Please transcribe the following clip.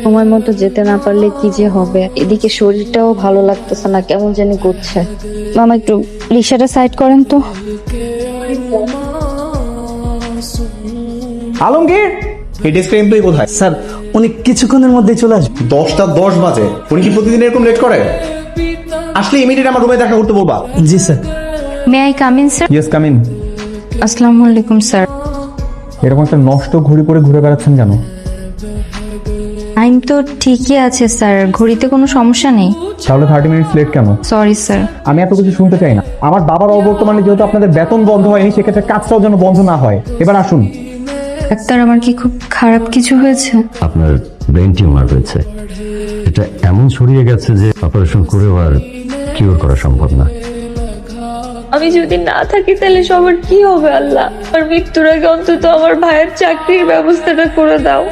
সময় মতো যেতে না পারলে কি যে হবে, এদিকে শরীরটাও ভালো লাগতেছে না, কেমন জানি করছে। মামা একটু রিক্সাটা সাইড করেন তো। আলমগীর, এই ডেস্কের এমপ্লয়ি কোথায়? স্যার উনি কিছুক্ষণের মধ্যেই চলে আসবে। 10টা 10 বাজে, উনি কি প্রতিদিন এরকম লেট করে? আসলে ইমিডিয়েট আমার রুমে দেখা করতে বলবা। জি sir. May I come in sir? Yes, come in. আসসালামু আলাইকুম স্যার। এরকম একটা নষ্ট ঘড়ি পরে ঘুরে বেড়াচ্ছেন কেন? টাইম তো ঠিকই আছে স্যার, ঘড়িতে কোনো সমস্যা নেই। তাহলে 30 মিনিটস লেট কেন? Sorry sir. আমি এত কিছু শুনতে চাই না। আমার বাবার অবর্তমানে যেহেতু আপনাদের বেতন বন্ধ হয়নি, সেক্ষেত্রে কাজটাও যেন বন্ধ না হয়। এবার আসুন। ডাক্তার, আমার কি খুব খারাপ কিছু হয়েছে? আপনার ব্রেন টিউমার রয়েছে, এটা এমন ছড়িয়ে গেছে যে অপারেশন করেও আর কিওর করা সম্ভব না। আমি যদি না থাকি তাহলে সবার কি হবে আল্লাহ? আর মৃত্যুর আগে অন্তত আমার ভাইয়ের চাকরির ব্যবস্থাটা করে দাও।